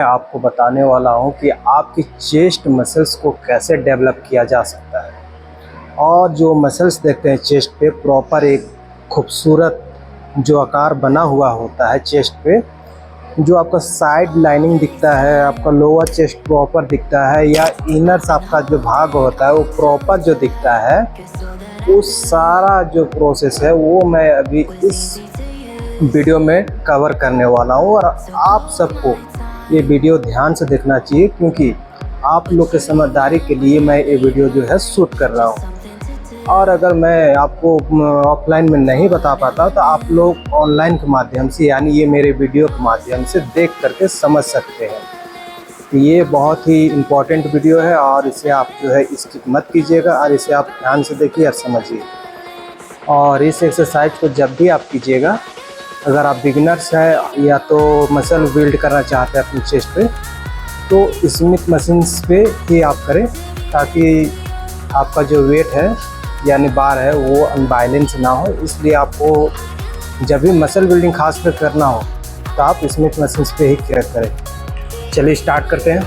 आपको बताने वाला हूं कि आपकी चेस्ट मसल्स को कैसे डेवलप किया जा सकता है। और जो मसल्स देखते हैं चेस्ट पे, प्रॉपर एक खूबसूरत जो आकार बना हुआ होता है चेस्ट पे, जो आपका साइड लाइनिंग दिखता है, आपका लोअर चेस्ट प्रॉपर दिखता है, या इनर्स आपका जो भाग होता है वो प्रॉपर जो दिखता है, वो सारा जो प्रोसेस है वो मैं अभी इस वीडियो में कवर करने वाला हूँ। और आप सबको ये वीडियो ध्यान से देखना चाहिए, क्योंकि आप लोग के समझदारी के लिए मैं ये वीडियो जो है शूट कर रहा हूँ। और अगर मैं आपको ऑफलाइन में नहीं बता पाता तो आप लोग ऑनलाइन के माध्यम से, यानी ये मेरे वीडियो के माध्यम से देख करके समझ सकते हैं। ये बहुत ही इम्पोर्टेंट वीडियो है और इसे आप जो है स्किप मत कीजिएगा, और इसे आप ध्यान से देखिए और समझिए। और इस एक्सरसाइज को जब भी आप कीजिएगा, अगर आप बिगिनर्स हैं या तो मसल बिल्ड करना चाहते हैं अपनी चेस्ट पे, तो स्मिथ मशीन्स पे ही आप करें, ताकि आपका जो वेट है यानी बार है वो अनबैलेंस ना हो। इसलिए आपको जब भी मसल बिल्डिंग खास कर करना हो तो आप स्मिथ मशीन्स पे ही केयर करें। चलिए स्टार्ट करते हैं।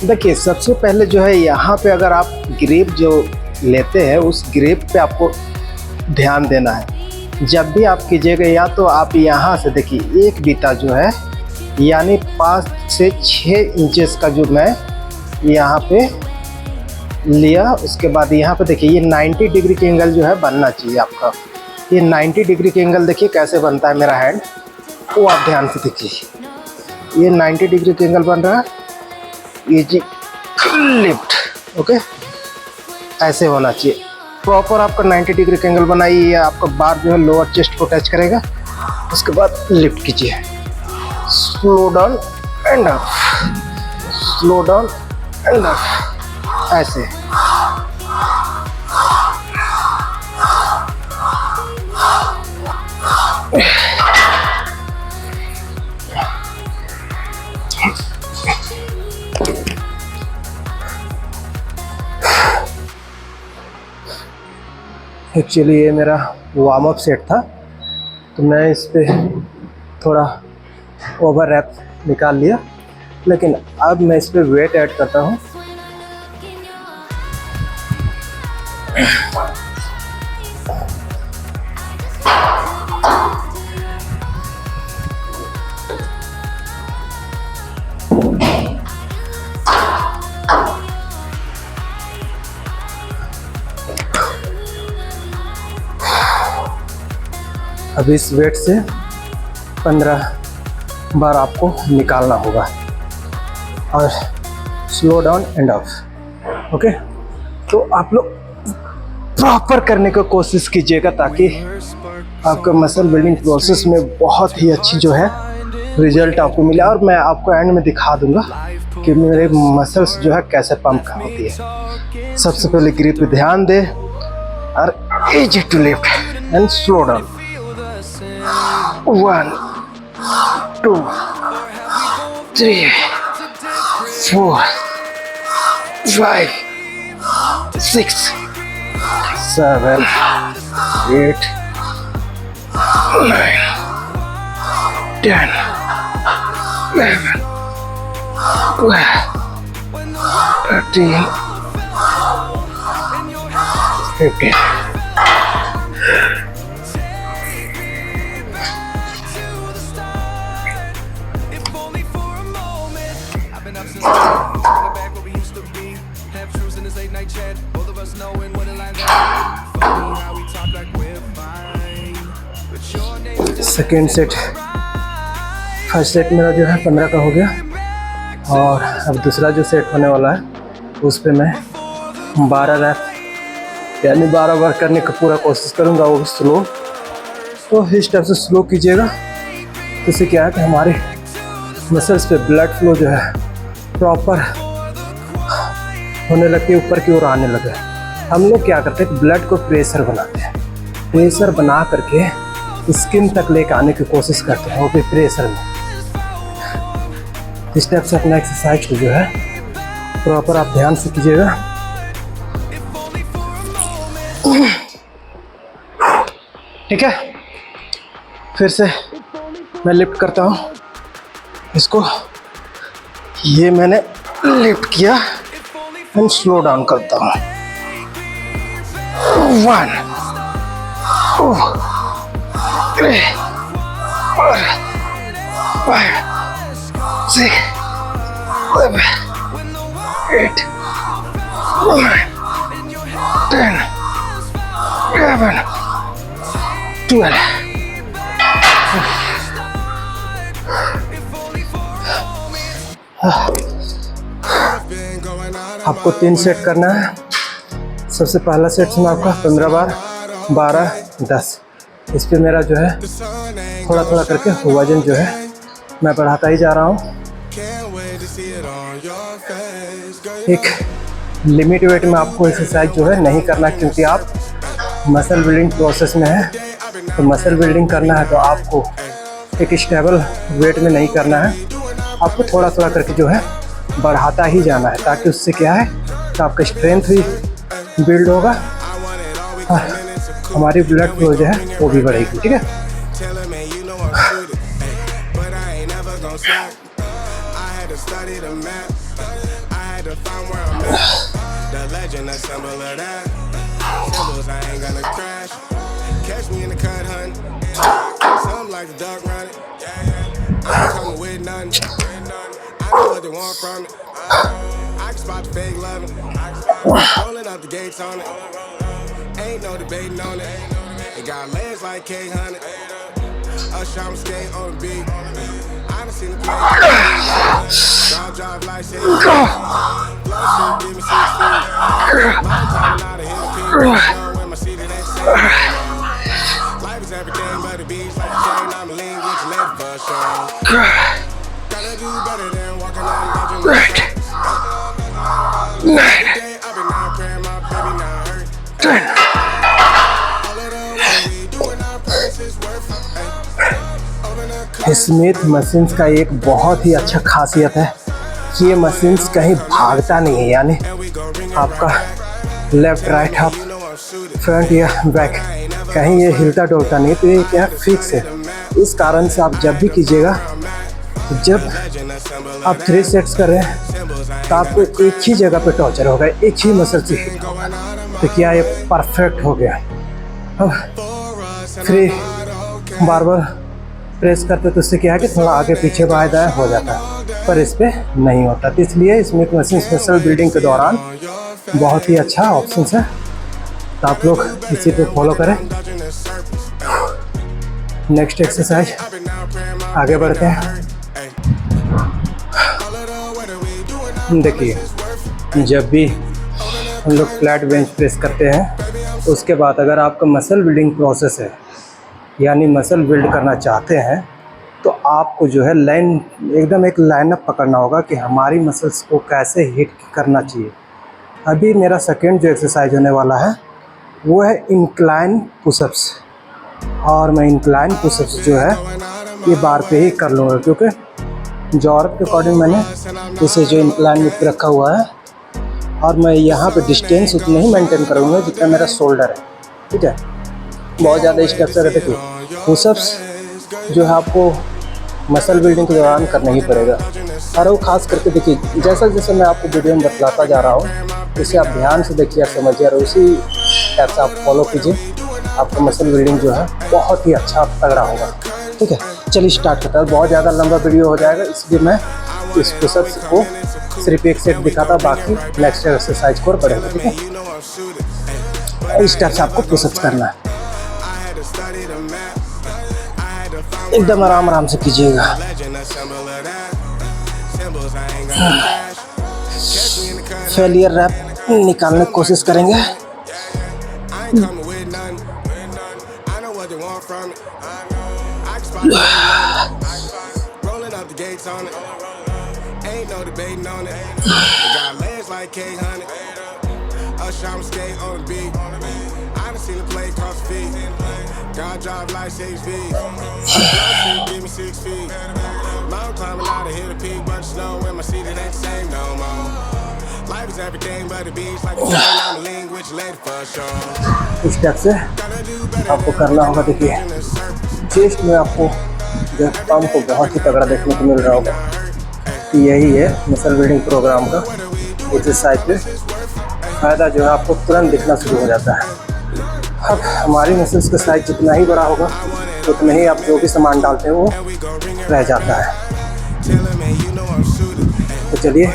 देखिए, सबसे पहले जो है यहाँ पे अगर आप ग्रिप जो लेते हैं उस ग्रिप पे आपको ध्यान देना है। जब भी आप कीजिएगा, या तो आप यहाँ से देखिए एक बीता जो है यानी 5 से 6 इंचेस का जो मैं यहाँ पे लिया, उसके बाद यहाँ पे देखिए ये 90 डिग्री के एंगल जो है बनना चाहिए आपका। ये 90 डिग्री के एंगल देखिए कैसे बनता है मेरा हैंड, वो आप ध्यान से देखिए। ये 90 डिग्री के एंगल बन रहा है, ये जी लिफ्ट, ओके, ऐसे होना चाहिए प्रॉपर आपका 90 डिग्री का एंगल बनाइए। आपका बार जो है लोअर चेस्ट को टच करेगा, उसके बाद लिफ्ट कीजिए, slow down and up, slow down and up, ऐसे। एक्चुअली ये मेरा वार्म अप सेट था, तो मैं इस पे थोड़ा ओवर रैप निकाल लिया, लेकिन अब मैं इस पे वेट ऐड करता हूँ। अब इस वेट से 15 बार आपको निकालना होगा, और slow down and up, okay. तो आप लोग प्रॉपर करने की कोशिश कीजिएगा, ताकि आपका मसल बिल्डिंग प्रोसेस में बहुत ही अच्छी जो है रिजल्ट आपको मिले। और मैं आपको एंड में दिखा दूंगा कि मेरे मसल्स जो है कैसे पंप होती है। सबसे पहले ग्रिप पे ध्यान दे, और easy to lift and slow down. 1 2 3 4 5 6 7 8 9 10 11 12 13 15। Second set, first set मेरा जो है 15 का हो गया, और अब दूसरा जो सेट होने वाला है उस पे मैं 12 रैप यानी 12 बार करने का पूरा कोशिश करूँगा, वो भी स्लो। तो इस टाइप से स्लो कीजिएगा, तो इससे क्या है कि हमारे मसल्स पे ब्लड फ्लो जो है प्रॉपर होने लगती है, ऊपर की ओर आने लगे। हम लोग क्या करते हैं, ब्लड को प्रेशर बनाते हैं, प्रेशर बना करके स्किन तक लेकर आने की कोशिश करते हैं, वो भी प्रेशर में। इस टाइप से अपना एक्सरसाइज को जो है प्रॉपर आप ध्यान से कीजिएगा। ठीक है, फिर से मैं लिफ्ट करता हूँ इसको। ये मैंने लिफ्ट किया, एंड स्लो डाउन करता हूँ। 1 2 3 4 5 6 7 8 9 10 11 12। आपको 3 सेट करना है। सबसे पहला सेट सुना आपका 15 बार 12 10। इस पे मेरा जो है थोड़ा थोड़ा करके वजन जो है मैं बढ़ाता ही जा रहा हूँ। एक लिमिट वेट में आपको एक्सरसाइज जो है नहीं करना, क्योंकि आप मसल बिल्डिंग प्रोसेस में है। तो मसल बिल्डिंग करना है तो आपको एक स्टेबल वेट में नहीं करना है, आपको थोड़ा थोड़ा करके जो है बढ़ाता ही जाना है, ताकि उससे क्या है तो आपका स्ट्रेंथ भी बिल्ड होगा और हमारी ब्लड फ्लो जो है वो भी बढ़ेगी। ठीक है, Ain't no debating on it. It got legs like K-Honey. Us, I'm skating on the beat. I done seen the play. Drive like shit. Blow shit, give me 6 feet. Long time out of here, people. When my seat, it ain't safe. Life is everything but the beach. Like a chain, I'm a lean with your leg for sure. Gotta do better than walking on dodging the sun. Every day I've been out praying my baby not hurt. Smith machines का एक बहुत ही अच्छा खासियत है कि ये machines कहीं भागता नहीं है, यानी आपका लेफ्ट राइट अप फ्रंट या बैक कहीं ये हिलता डोलता नहीं, तो ये क्या फिक्स है। इस कारण से आप जब भी कीजिएगा, जब आप 3 सेट्स कर रहे हैं तो आपको एक ही जगह पे टॉर्चर होगा, एक ही मसल से हिट होगा। तो क्या ये परफेक्ट हो गया। अब फिर बार बार प्रेस करते तो उससे क्या है कि थोड़ा आगे पीछे बाएं दाएं हो जाता है, पर इस पे नहीं होता। तो इसलिए स्मिथ मशीन मसल बिल्डिंग के दौरान बहुत ही अच्छा ऑप्शन है, तो आप लोग इसी पे फॉलो करें। नेक्स्ट एक्सरसाइज आगे बढ़ते हैं। देखिए, जब भी हम लोग फ्लैट बेंच प्रेस करते हैं, उसके बाद अगर आपका मसल बिल्डिंग प्रोसेस है, यानी मसल बिल्ड करना चाहते हैं, तो आपको जो है लाइन एकदम एक लाइनअप पकड़ना होगा कि हमारी मसल्स को कैसे हिट करना चाहिए। अभी मेरा सेकेंड जो एक्सरसाइज होने वाला है वो है इंक्लाइन पुशअप्स, और मैं इंक्लाइन पुशअप्स जो है ये बार पे ही कर लूँगा, क्योंकि जॉर्ब के अकॉर्डिंग मैंने इसे जो इंक्लाइन में रखा हुआ है, और मैं यहाँ पे डिस्टेंस उतना ही मेंटेन करूँगा जितना मेरा शोल्डर है। ठीक है, बहुत ज़्यादा स्टेप्स रहते थे। पुशअप्स जो है आपको मसल बिल्डिंग के दौरान करना ही पड़ेगा, और वो खास करके देखिए, जैसा जैसे मैं आपको वीडियो में बतलाता जा रहा हूँ, इसे आप ध्यान से देखिए और समझिए, और उसी टाइप से आप फॉलो कीजिए। आपका मसल बिल्डिंग जो है बहुत ही अच्छा तगड़ा होगा। ठीक है, चलिए स्टार्ट करता है। बहुत ज़्यादा लंबा वीडियो हो जाएगा, इसलिए मैं इस पुशअप्स को सिर्फ एक सेट दिखाता, बाकी नेक्स्ट एक्सरसाइज को पड़ेगा। ठीक है, इस टाइप से आपको पुशअप्स करना है, एकदम आराम आराम से कीजिएगा। फेलियर रैप निकालने की कोशिश करेंगे। God drive like 6 feet. Give me 6 feet. Long climbing out of here to peak, but snow in my seat, it ain't the same no more. Life is everything but the beach, like a train, I'm a language late for sure. इस type से आपको करना होगा। देखिए, chest में आपको जो pump को बहुत ही तगड़ा देखने को मिल रहा होगा। तो यही है मसल बिल्डिंग प्रोग्राम का एक्सरसाइज पे फ़ायदा जो है आपको तुरंत दिखना शुरू हो जाता है। अब हमारी मसल्स का साइज जितना ही बड़ा होगा उतना ही आप जो भी सामान डालते हैं वो रह जाता है। तो चलिए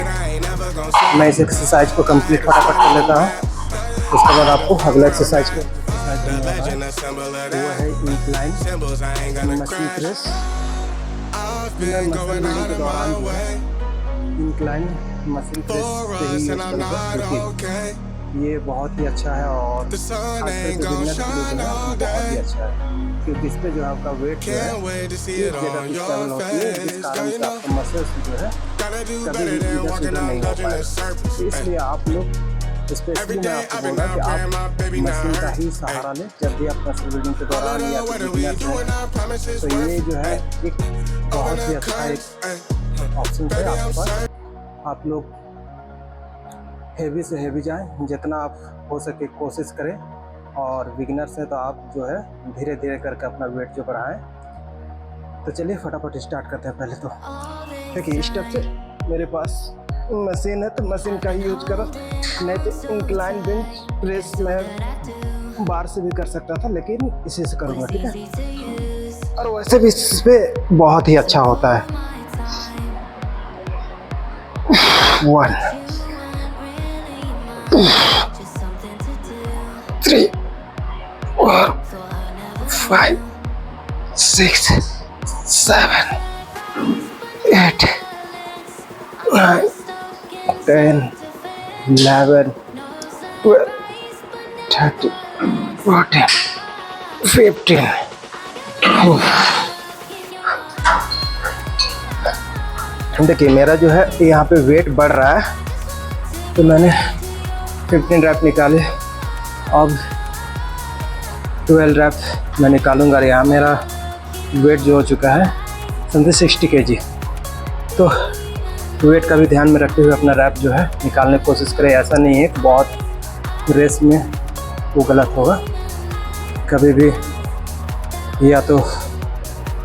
मैं इस एक्सरसाइज को कंप्लीट फटाफट कर लेता हूँ, उसके बाद आपको अगला एक्सरसाइज को वो है incline machine press. Muscle building के दौरान जो है इंक्लाइन मशीन प्रेस से ही यूज करूँगा, ये बहुत ही अच्छा है और खासकर से बिगनर्स के लिए जो है बहुत ही अच्छा है, क्योंकि इस पे जो है आपका वेट जो है एक जगह की स्टेबल होती है, जिस कारण से आपका मसल्स जो है कभी भी इधर से उधर नहीं हो पाएगा। तो इसलिए आप लोग स्पेशली मैं आपको बोल रहा कि आप मशीन का ही सहारा लें जब भी आप मसल बिल्डिंग के दौरान या फिर बिगनर्स हैं। तो ये जो है एक बहुत ही अच्छा एक ऑप्शन है आपके पास। आप लोग हेवी से हेवी जाएं, जितना आप हो सके कोशिश करें, और बिगिनर्स हैं तो आप जो है धीरे धीरे करके अपना वेट जो बढ़ाएं। तो चलिए फटाफट स्टार्ट करते हैं। पहले तो देखिए स्टेप से मेरे पास मशीन है तो मशीन का ही यूज करो, नहीं तो इंक्लाइन बेंच प्रेस में बार से भी कर सकता था, लेकिन इसी से करूँगा, ठीक है। और वैसे भी इस पर बहुत ही अच्छा होता है। 1 2 3 4 5 6 7 8 9 10 11 12 13 14 15। देखिए मेरा जो है यहाँ पे वेट बढ़ रहा है, तो मैंने 15 रैप निकाले, अब 12 रैप मैं निकालूंगा। यहाँ मेरा वेट जो हो चुका है समझे 60 kg। तो वेट का भी ध्यान में रखते हुए अपना रैप जो है निकालने की कोशिश करें। ऐसा नहीं है कि बहुत रेस में वो गलत होगा। कभी भी या तो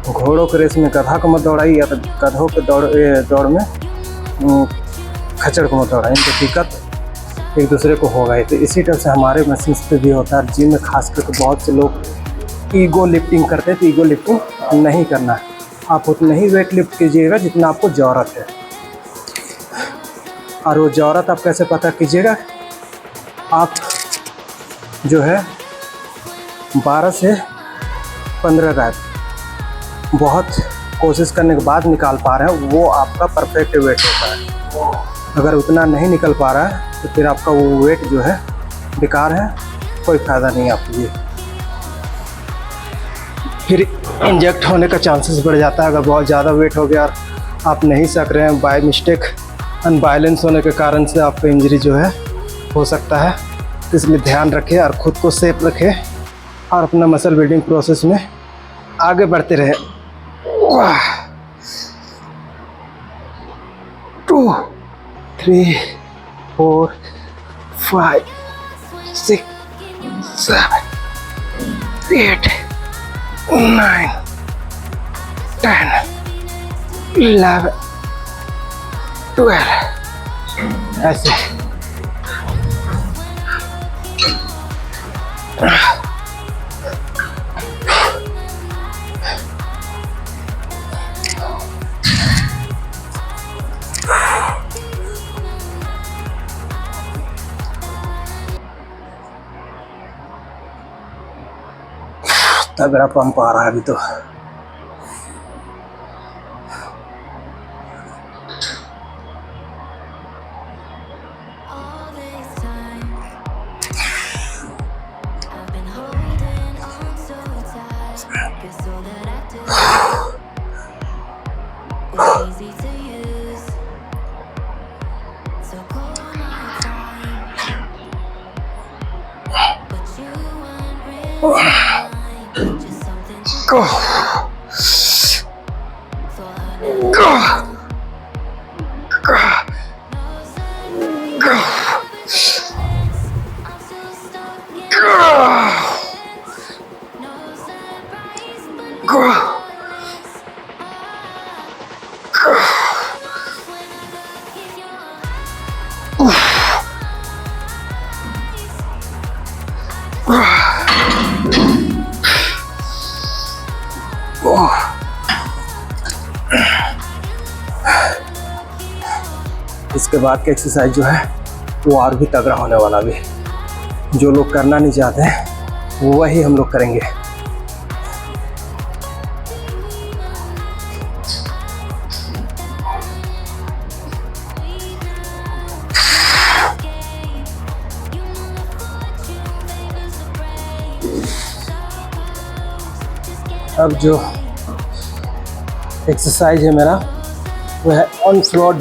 घोड़ों के रेस में गधा को मत दौड़ाई, या तो गधों के दौड़ में खच्चर को मत दौड़ाई, तो दिक्कत एक दूसरे को होगा ही। तो इसी तरह से हमारे मशीन्स पे भी होता है। जिम में खास करके बहुत से लोग ईगो लिफ्टिंग करते हैं, तो ईगो लिफ्टिंग नहीं करना है। आप उतना ही वेट लिफ्ट कीजिएगा जितना आपको ज़रूरत है। और वो ज़रूरत आप कैसे पता कीजिएगा, आप जो है 12 से 15 रैप बहुत कोशिश करने के बाद निकाल पा रहे हैं, वो आपका परफेक्ट वेट होता है। अगर उतना नहीं निकल पा रहा है तो फिर आपका वो वेट जो है बेकार है, कोई फ़ायदा नहीं आपके लिए। फिर इंजेक्ट होने का चांसेस बढ़ जाता है। अगर बहुत ज़्यादा वेट हो गया और आप नहीं सक रहे हैं, बाय मिस्टेक अनबैलेंस होने के कारण से आपको इंजरी जो है हो सकता है। तो इसलिए ध्यान रखें और ख़ुद को सेफ रखें और अपना मसल बिल्डिंग प्रोसेस में आगे बढ़ते रहे। 2 3 4 5 6 7 8 9 10 11 12 ऐसे। तगड़ा पंप आ रहा है अभी तो। Go. Go. Go. Go. Go. इसके बाद का एक्सरसाइज जो है वो और भी तगड़ा होने वाला भी। जो लोग करना नहीं चाहते हैं वही हम लोग करेंगे। अब जो एक्सरसाइज है मेरा वो है ऑन फ्लोर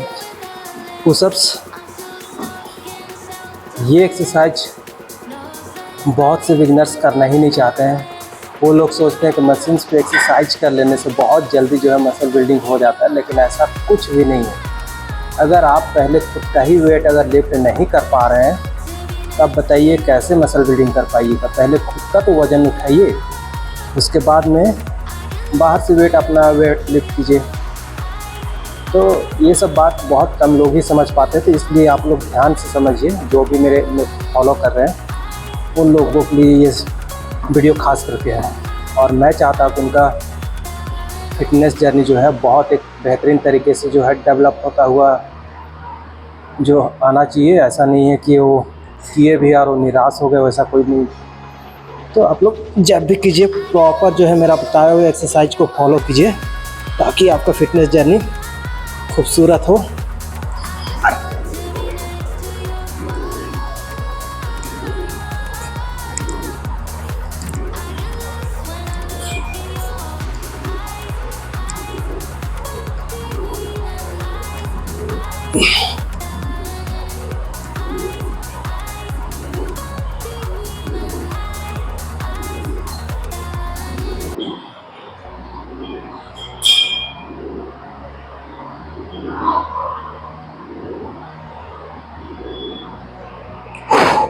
पुशअप्स। ये एक्सरसाइज बहुत से बिगनर्स करना ही नहीं चाहते हैं। वो लोग सोचते हैं कि मशीन्स पे एक्सरसाइज कर लेने से बहुत जल्दी जो है मसल बिल्डिंग हो जाता है, लेकिन ऐसा कुछ भी नहीं है। अगर आप पहले खुद का ही वेट अगर लिफ्ट नहीं कर पा रहे हैं तब बताइए कैसे मसल बिल्डिंग कर पाइएगा। पहले खुद का तो वज़न उठाइए, उसके बाद में बाहर से वेट अपना वेट लिफ्ट कीजिए। तो ये सब बात बहुत कम लोग ही समझ पाते थे, इसलिए आप लोग ध्यान से समझिए। जो भी मेरे फॉलो कर रहे हैं उन लोगों के लिए ये वीडियो खास करके है। और मैं चाहता हूँ कि उनका फिटनेस जर्नी जो है बहुत एक बेहतरीन तरीके से जो है डेवलप होता हुआ जो आना चाहिए। ऐसा नहीं है कि वो किए भी और वो निराश हो गए, वैसा कोई नहीं। तो आप लोग जब भी कीजिए प्रॉपर जो है मेरा बताए हुए एक्सरसाइज को फॉलो कीजिए, ताकि आपका फिटनेस जर्नी खूबसूरत हो।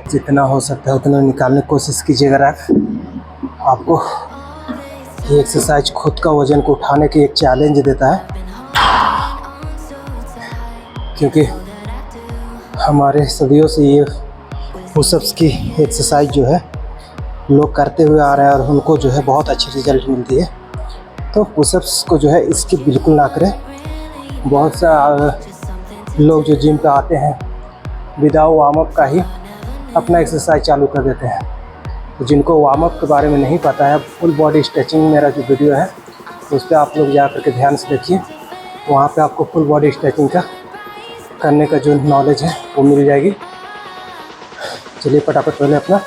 जितना हो सकता है उतना निकालने की कोशिश कीजिएगा। आपको ये एक्सरसाइज खुद का वज़न को उठाने की एक चैलेंज देता है, क्योंकि हमारे सदियों से ये पुशअप्स की एक्सरसाइज जो है लोग करते हुए आ रहे हैं और उनको जो है बहुत अच्छी रिजल्ट मिलती है। तो पुशअप्स को जो है इसकी बिल्कुल ना करें। बहुत सा लोग जो जिम पे आते हैं विदाउट वार्म अप का ही अपना एक्सरसाइज चालू कर देते हैं। तो जिनको वार्म अप के बारे में नहीं पता है, फुल बॉडी स्ट्रेचिंग मेरा जो वीडियो है उस पर आप लोग जा करके ध्यान से देखिए। वहाँ पे आपको फुल बॉडी स्ट्रेचिंग का करने का जो नॉलेज है वो मिल जाएगी। चलिए फटाफट पहले अपना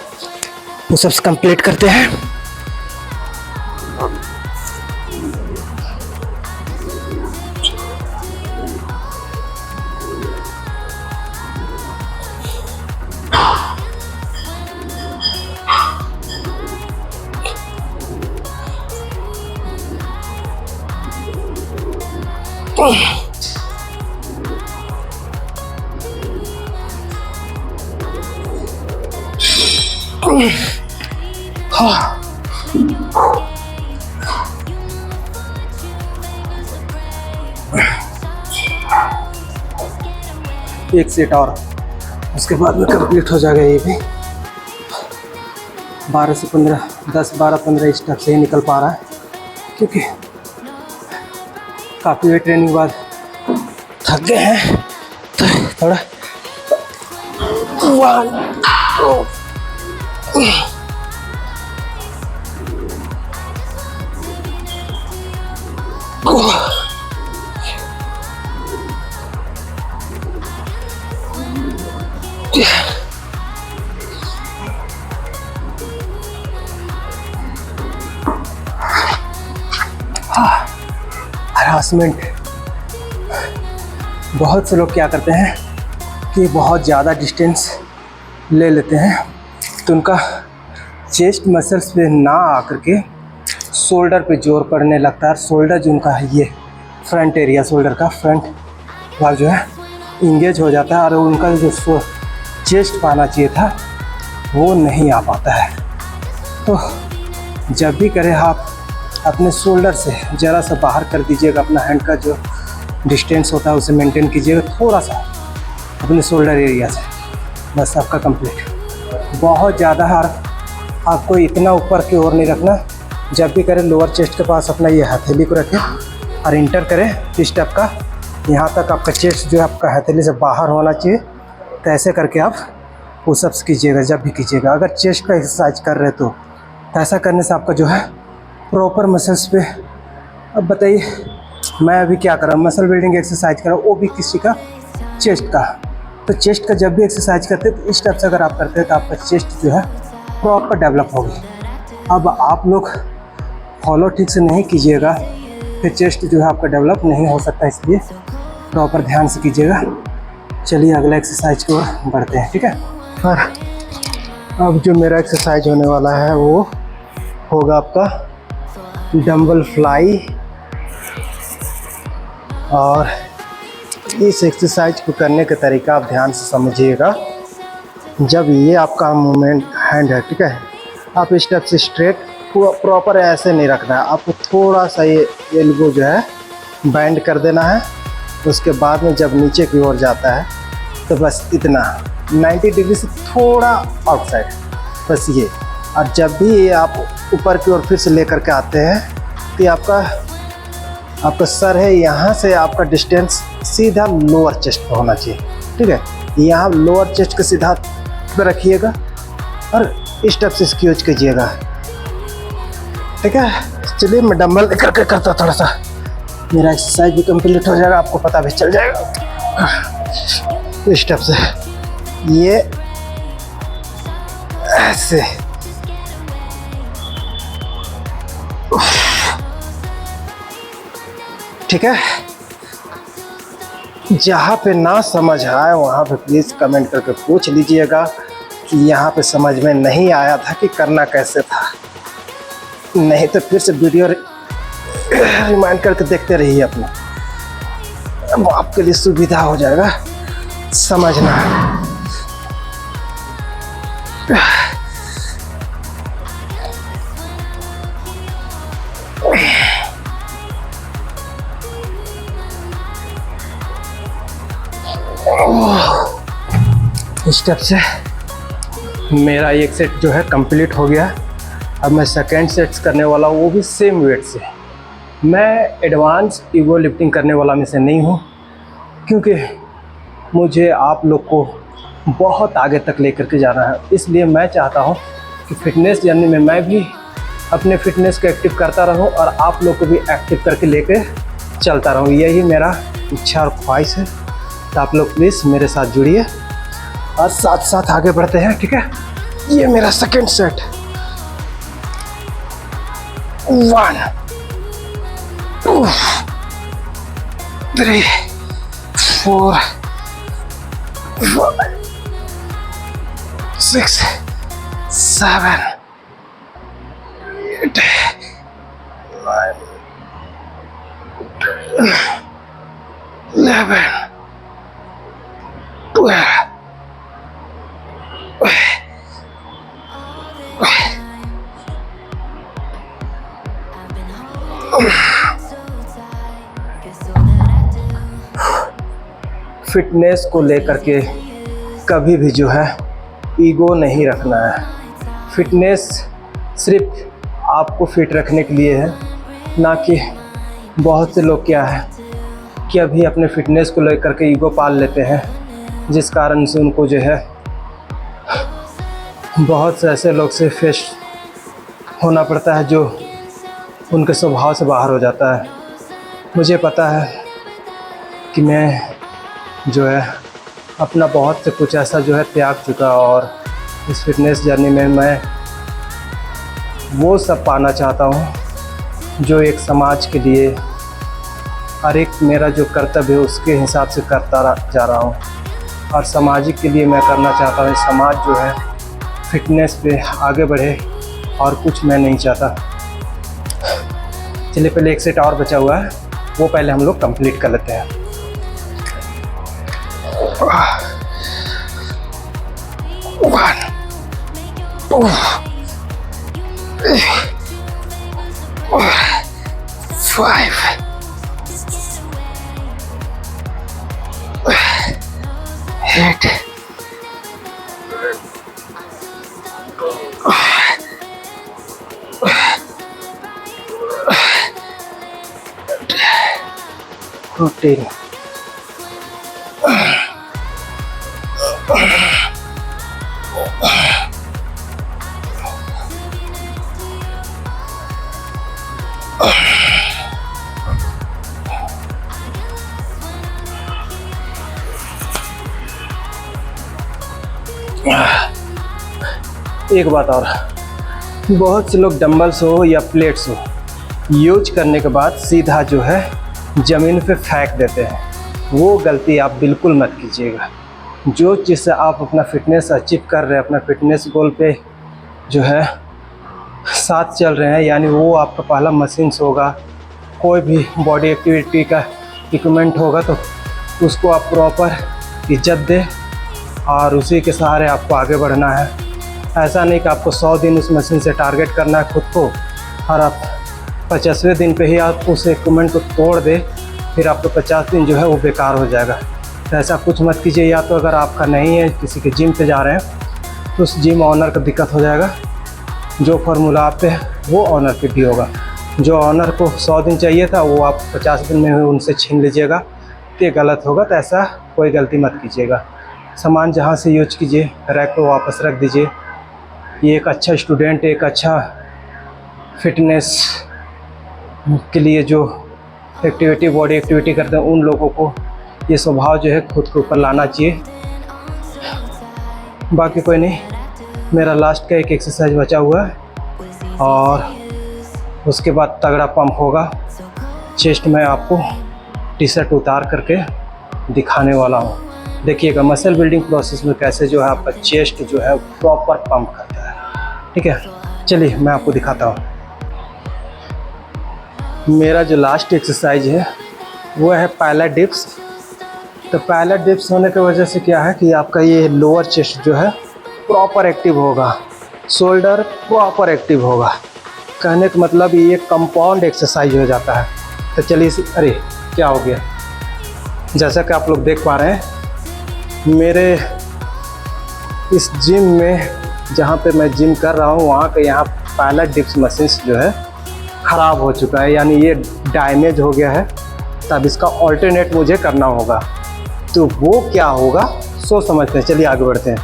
पुशअप्स कंप्लीट करते हैं। एक सेट और, उसके बाद में कंप्लीट हो जाएगा। ये भी 12 से 15, 10, 12, 15 स्टेप से ही निकल पा रहा है, क्योंकि काफ़ी वेट ट्रेनिंग बाद थक गए हैं। तो थोड़ा 1, 2, हरासमेंट। बहुत से लोग क्या करते हैं कि बहुत ज़्यादा डिस्टेंस ले लेते हैं, तो उनका चेस्ट मसल्स पे ना आकर के शोल्डर पे जोर पड़ने लगता है। शोल्डर जो उनका है, ये फ्रंट एरिया शोल्डर का फ्रंट भाग जो है इंगेज हो जाता है, और उनका जो चेस्ट पाना चाहिए था वो नहीं आ पाता है। तो जब भी करें आप अपने शोल्डर से ज़रा सा बाहर कर दीजिएगा, अपना हैंड का जो डिस्टेंस होता है उसे मेंटेन कीजिएगा थोड़ा सा अपने शोल्डर एरिया से, बस आपका कंप्लीट। बहुत ज़्यादा आपको इतना ऊपर की ओर नहीं रखना। जब भी करें लोअर चेस्ट के पास अपना ये हथेली को रखें और इंटर करें स्टेप का, यहाँ तक आपका चेस्ट जो है आपका हथेली से बाहर होना चाहिए। तो ऐसे करके आप पुशअप्स कीजिएगा जब भी कीजिएगा। अगर चेस्ट का एक्सरसाइज कर रहे तो ऐसा करने से आपका जो है प्रॉपर मसल्स पे। अब बताइए मैं अभी क्या कर रहा हूँ, मसल बिल्डिंग एक्सरसाइज कर रहा हूँ, वो भी किसी का चेस्ट का। तो चेस्ट का जब भी एक्सरसाइज करते हैं तो इस टाइप से अगर आप करते हैं तो आपका चेस्ट जो है प्रॉपर डेवलप होगी। अब आप लोग फॉलो ठीक से नहीं कीजिएगा फिर चेस्ट जो है आपका डेवलप नहीं हो सकता, इसलिए प्रॉपर ध्यान से कीजिएगा। चलिए अगला एक्सरसाइज की ओर बढ़ते हैं, ठीक है। और अब जो मेरा एक्सरसाइज होने वाला है वो होगा आपका डंबल फ्लाई। और इस एक्सरसाइज को करने का तरीका आप ध्यान से समझिएगा। जब ये आपका मूवमेंट हैंड है, ठीक है, आप इस स्टेप से स्ट्रेट प्रॉपर ऐसे नहीं रखना है, आपको थोड़ा सा ये एल्बो जो है बैंड कर देना है। उसके बाद में जब नीचे की ओर जाता है तो बस इतना 90 डिग्री से थोड़ा आउटसाइड, बस ये। और जब भी ये आप ऊपर की ओर फिर से लेकर के आते हैं तो आपका सर है यहाँ से आपका डिस्टेंस सीधा लोअर चेस्ट पर होना चाहिए, ठीक है। यहाँ लोअर चेस्ट को सीधा पे रखिएगा और इस स्टेप से इसकी यूज कीजिएगा, ठीक है। चलिए मैं डंबल लेकर के करता, थोड़ा सा मेरा एक्सरसाइज भी कंप्लीट हो जाएगा, आपको पता भी चल जाएगा। इस स्टेप से ये ऐसे, ठीक है। जहाँ पे ना समझ आए वहाँ पे प्लीज़ कमेंट करके पूछ लीजिएगा कि यहाँ पे समझ में नहीं आया था कि करना कैसे था। नहीं तो फिर से वीडियो रिमाइंड करके देखते रहिए अपना, अब आपके लिए सुविधा हो जाएगा समझना। इस स्टेप से मेरा एक सेट जो है कंप्लीट हो गया। अब मैं सेकेंड सेट्स करने वाला हूँ, वो भी सेम वेट से। मैं एडवांस ईगो लिफ्टिंग करने वाला में से नहीं हूँ, क्योंकि मुझे आप लोग को बहुत आगे तक लेकर के जाना है। इसलिए मैं चाहता हूँ कि फिटनेस जर्नी में मैं भी अपने फिटनेस को एक्टिव करता रहूँ और आप लोग को भी एक्टिव करके लेके चलता रहूँ। यही मेरा इच्छा और ख्वाहिश है। तो आप लोग प्लीज़ मेरे साथ जुड़िए और साथ साथ आगे बढ़ते हैं, ठीक है। ये मेरा सेकेंड सेट। 1 2 3 4 5 6 7 8 9 11 12 फिटनेस को लेकर के कभी भी जो है ईगो नहीं रखना है। फिटनेस सिर्फ आपको फिट रखने के लिए है, ना कि बहुत से लोग क्या है कि अभी अपने फिटनेस को लेकर के ईगो पाल लेते हैं, जिस कारण से उनको जो है बहुत से ऐसे लोग से फेस होना पड़ता है जो उनके स्वभाव से बाहर हो जाता है। मुझे पता है कि मैं जो है अपना बहुत से कुछ ऐसा जो है त्याग चुका, और इस फिटनेस जर्नी में मैं वो सब पाना चाहता हूँ जो एक समाज के लिए और एक मेरा जो कर्तव्य है उसके हिसाब से करता जा रहा हूँ। और सामाजिक के लिए मैं करना चाहता हूँ, समाज जो है फिटनेस पे आगे बढ़े, और कुछ मैं नहीं चाहता। चलिए पहले एक सेट और बचा हुआ है, वो पहले हम लोग कंप्लीट कर लेते हैं। 1 2 3 4 5 8 14 एक बात और, बहुत से लोग डंबल्स हो या प्लेट्स हो यूज करने के बाद सीधा जो है ज़मीन पे फेंक देते हैं। वो गलती आप बिल्कुल मत कीजिएगा। जो चीज़ से आप अपना फिटनेस अचीव कर रहे हैं, अपना फिटनेस गोल पे जो है साथ चल रहे हैं, यानी वो आपका पहला मशीन्स होगा, कोई भी बॉडी एक्टिविटी का इक्विपमेंट होगा, तो उसको आप प्रॉपर इज्जत दें और उसी के सहारे आपको आगे बढ़ना है। ऐसा नहीं कि आपको 100 दिन उस मशीन से टारगेट करना है खुद को और आप 50वें दिन पे ही आप उस इक्विपमेंट को तोड़ दें, फिर आपको 50 दिन जो है वो बेकार हो जाएगा। तो ऐसा कुछ मत कीजिए। या तो अगर आपका नहीं है, किसी के जिम पे जा रहे हैं, तो उस जिम ऑनर को दिक्कत हो जाएगा। जो फार्मूला आप पे है वो ऑनर पे भी होगा। जो ऑनर को 100 दिन चाहिए था वो आप 50 दिन में उनसे छीन लीजिएगा, तो ये गलत होगा। तो ऐसा कोई गलती मत कीजिएगा। सामान जहाँ से यूज कीजिए रैक पे वापस रख दीजिए। ये एक अच्छा स्टूडेंट, एक अच्छा फिटनेस के लिए जो एक्टिविटी, बॉडी एक्टिविटी करते हैं, उन लोगों को ये स्वभाव जो है खुद के ऊपर लाना चाहिए। बाकी कोई नहीं, मेरा लास्ट का एक एक्सरसाइज बचा हुआ है और उसके बाद तगड़ा पंप होगा। चेस्ट में आपको टी शर्ट उतार करके दिखाने वाला हूँ। देखिएगा मसल बिल्डिंग प्रोसेस में कैसे जो है आपका चेस्ट जो है प्रॉपर पंप करता है। ठीक है, चलिए मैं आपको दिखाता हूँ। मेरा जो लास्ट एक्सरसाइज है वो है पायलट डिप्स। तो पायलट डिप्स होने की वजह से क्या है कि आपका ये लोअर चेस्ट जो है प्रॉपर एक्टिव होगा, शोल्डर प्रॉपर एक्टिव होगा। कहने का मतलब ये कंपाउंड एक्सरसाइज हो जाता है। तो चलिए, अरे क्या हो गया, जैसा कि आप लोग देख पा रहे हैं मेरे इस जिम में, जहाँ पे मैं जिम कर रहा हूँ वहाँ के यहाँ पायलट डिप्स मशीन्स जो है ख़राब हो चुका है, यानी ये डैमेज हो गया है। तब इसका ऑल्टरनेट मुझे करना होगा। तो वो क्या होगा सोच समझते हैं, चलिए आगे बढ़ते हैं।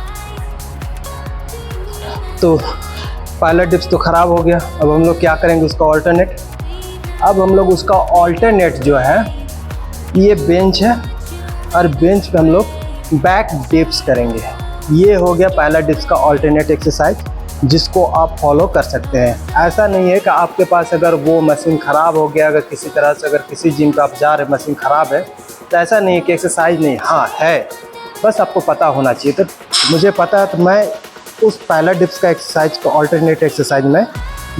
तो पायलट डिप्स तो ख़राब हो गया, अब हम लोग क्या करेंगे उसका ऑल्टरनेट। अब हम लोग उसका ऑल्टरनेट जो है, ये बेंच है और बेंच पे हम लोग बैक डिप्स करेंगे। ये हो गया पायलट डिप्स का ऑल्टरनेट एक्सरसाइज, जिसको आप फॉलो कर सकते हैं। ऐसा नहीं है कि आपके पास अगर वो मशीन ख़राब हो गया, अगर किसी तरह से अगर किसी जिम पे आप जा रहे मशीन ख़राब है, तो ऐसा नहीं है कि एक्सरसाइज नहीं, हाँ है, बस आपको पता होना चाहिए। तो मुझे पता है, तो मैं उस पायलट डिप्स का एक्सरसाइज को ऑल्टरनेट एक्सरसाइज में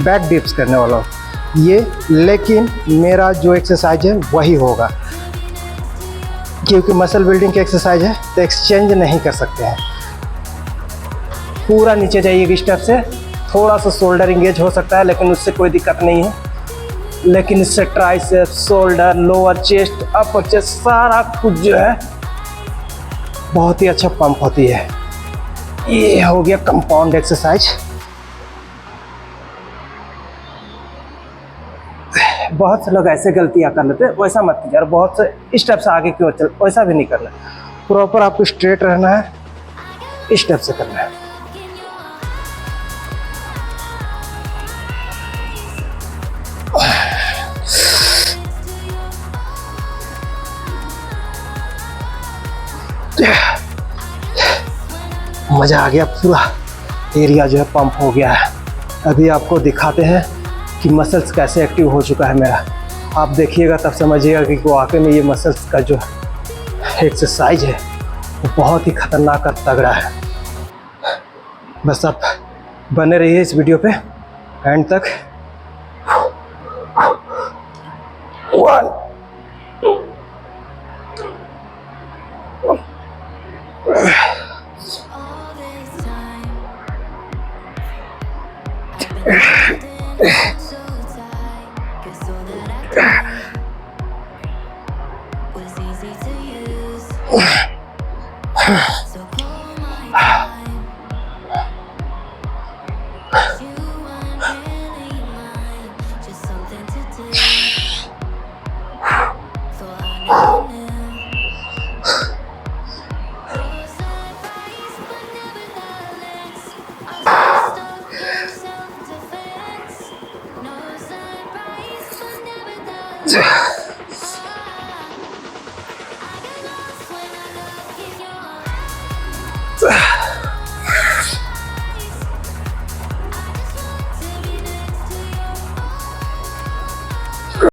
बैक डिप्स करने वाला हूँ ये। लेकिन मेरा जो एक्सरसाइज है वही होगा, क्योंकि मसल बिल्डिंग की एक्सरसाइज है तो एक्सचेंज नहीं कर सकते हैं। पूरा नीचे जाइएगा स्टेप से, थोड़ा सा शोल्डर इंगेज हो सकता है लेकिन उससे कोई दिक्कत नहीं है। लेकिन इससे ट्राइसेप, शोल्डर, लोअर चेस्ट, अपर चेस्ट, सारा कुछ जो है बहुत ही अच्छा पंप होती है। ये हो गया कंपाउंड एक्सरसाइज। बहुत से लोग ऐसे गलतियां कर लेते हैं, वैसा मत कीजिए। और बहुत से स्टेप से आगे क्यों चल, वैसा भी नहीं करना। प्रॉपर आपको स्ट्रेट रहना है, स्टेप से करना है। मज़ा आ गया, पूरा एरिया जो है पंप हो गया है। अभी आपको दिखाते हैं कि मसल्स कैसे एक्टिव हो चुका है मेरा। आप देखिएगा तब समझिएगा कि वाकई में ये मसल्स का जो एक्सरसाइज है वो बहुत ही खतरनाक और तगड़ा है। बस आप बने रहिए इस वीडियो पे एंड तक। 1 2